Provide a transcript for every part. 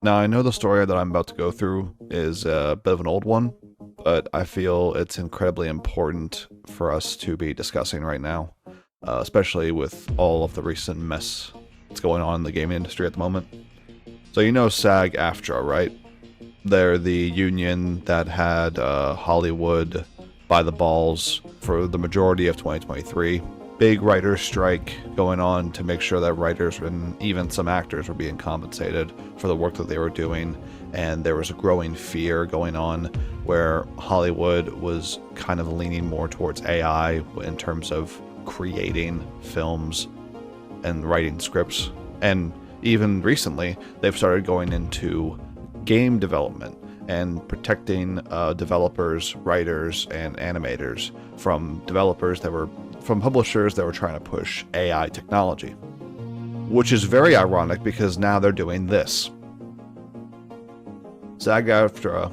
Now, I know the story that I'm about to go through is a bit of an old one, but I feel it's incredibly important for us to be discussing right now, especially with all of the recent mess that's going on in the gaming industry at the moment. So you know SAG-AFTRA, right? They're the union that had Hollywood by the balls for the majority of 2023. Big writer's strike going on to make sure that writers and even some actors were being compensated for the work that they were doing. And there was a growing fear going on where Hollywood was kind of leaning more towards AI in terms of creating films and writing scripts. And even recently, they've started going into game development and protecting developers, writers, and animators from publishers that were trying to push AI technology. Which is very ironic because now they're doing this. SAG-AFTRA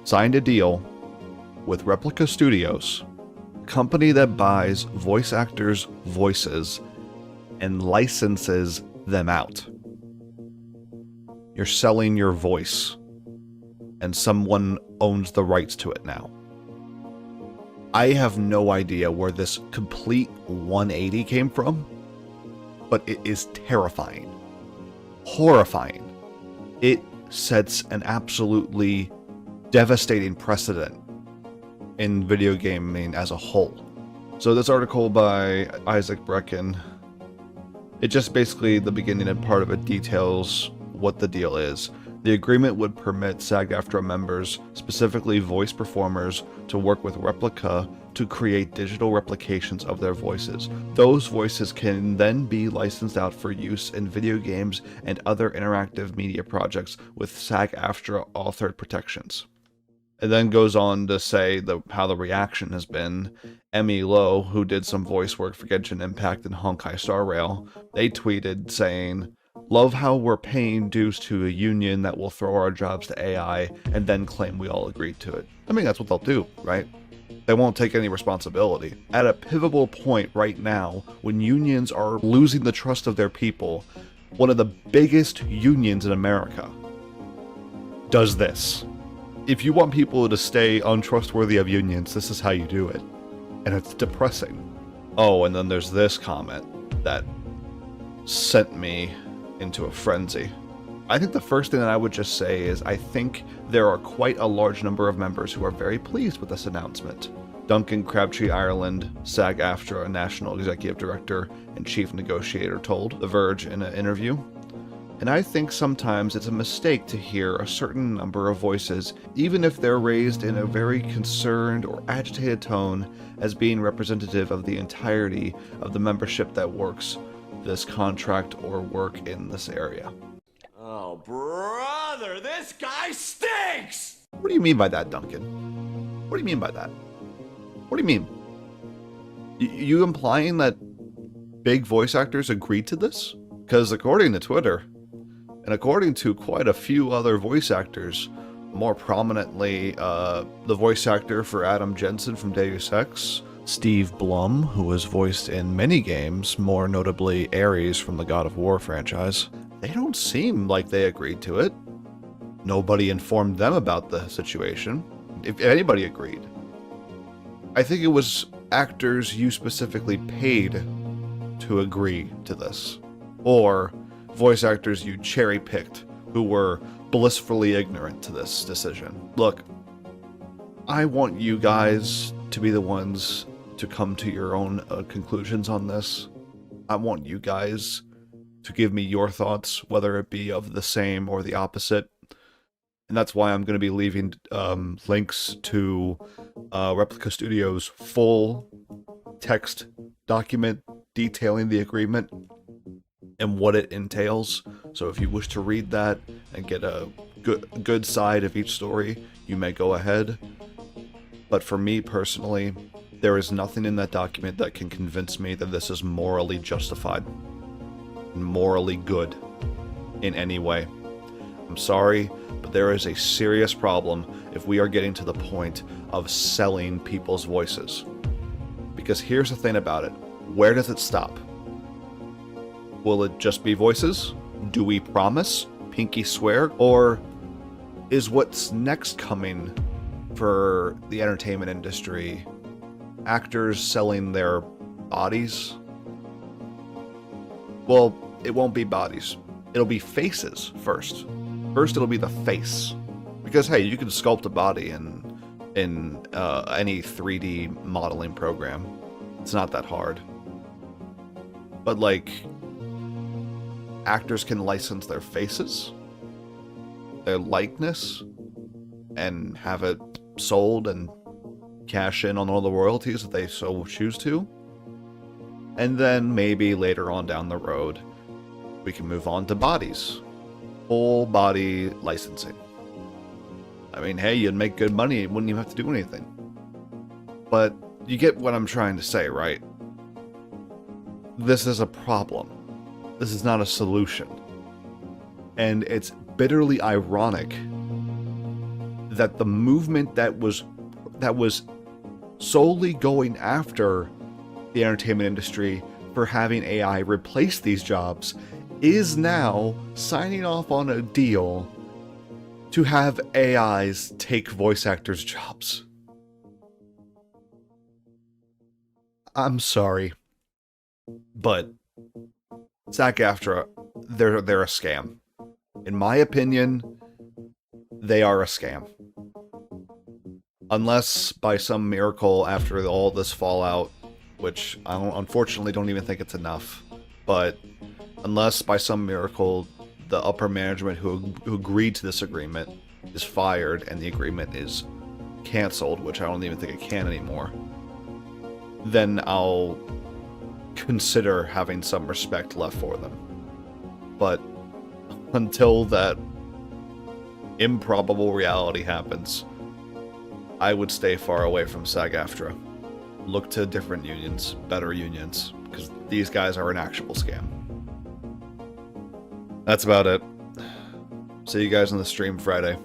signed a deal with Replica Studios, a company that buys voice actors' voices and licenses them out. You're selling your voice, and someone owns the rights to it now. I have no idea where this complete 180 came from, but it is terrifying. Horrifying. It sets an absolutely devastating precedent in video gaming as a whole. So this article by Isaac Brecken, it just basically, the beginning and part of it details what the deal is. The agreement would permit SAG-AFTRA members, specifically voice performers, to work with Replica to create digital replications of their voices. Those voices can then be licensed out for use in video games and other interactive media projects with SAG-AFTRA authored protections. It then goes on to say how the reaction has been. Emmy Lowe, who did some voice work for Genshin Impact and Honkai Star Rail, they tweeted saying, "Love how we're paying dues to a union that will throw our jobs to AI and then claim we all agreed to it." I mean, that's what they'll do, right? They won't take any responsibility. At a pivotal point right now, when unions are losing the trust of their people, one of the biggest unions in America does this. If you want people to stay untrustworthy of unions, this is how you do it. And it's depressing. Oh, and then there's this comment that sent me into a frenzy. I think the first thing that I would just say is I think there are quite a large number of members who are very pleased with this announcement. Duncan Crabtree Ireland, SAG-AFTRA National Executive Director and Chief Negotiator, told The Verge in an interview. And I think sometimes it's a mistake to hear a certain number of voices, even if they're raised in a very concerned or agitated tone, as being representative of the entirety of the membership that works this contract or work in this area. Oh, brother, this guy stinks! What do you mean by that, Duncan? What do you mean by that? What do you mean? You implying that big voice actors agreed to this? Because according to Twitter, and according to quite a few other voice actors, more prominently the voice actor for Adam Jensen from Deus Ex, Steve Blum, who has voiced in many games, more notably Ares from the God of War franchise, they don't seem like they agreed to it. Nobody informed them about the situation, if anybody agreed. I think it was actors you specifically paid to agree to this, or voice actors you cherry-picked who were blissfully ignorant to this decision. Look, I want you guys to be the ones to come to your own conclusions on this. I want you guys to give me your thoughts, whether it be of the same or the opposite. And that's why I'm going to be leaving links to Replica Studios' full text document detailing the agreement and what it entails. So if you wish to read that and get a good side of each story, you may go ahead. But for me personally, there is nothing in that document that can convince me that this is morally justified, morally good in any way. I'm sorry, but there is a serious problem if we are getting to the point of selling people's voices. Because here's the thing about it. Where does it stop? Will it just be voices? Do we promise? Pinky swear? Or is what's next coming for the entertainment industry actors selling their bodies? Well, it won't be bodies. It'll be faces first. First, it'll be the face. Because, hey, you can sculpt a body in any 3D modeling program. It's not that hard. But, like, actors can license their faces, their likeness, and have it sold and cash in on all the royalties if they so choose to. And then maybe later on down the road, we can move on to bodies. Full body licensing. I mean, hey, you'd make good money, you wouldn't even have to do anything. But you get what I'm trying to say, right? This is a problem. This is not a solution. And it's bitterly ironic that the movement that was solely going after the entertainment industry for having AI replace these jobs is now signing off on a deal to have AIs take voice actors' jobs. I'm sorry, but SAG-AFTRA, they're a scam. In my opinion, they are a scam. Unless by some miracle after all this fallout, which I unfortunately don't even think it's enough, but unless by some miracle the upper management who agreed to this agreement is fired and the agreement is canceled, which I don't even think it can anymore, then I'll consider having some respect left for them. But until that improbable reality happens, I would stay far away from SAG-AFTRA. Look to different unions, better unions, because these guys are an actual scam. That's about it. See you guys on the stream Friday.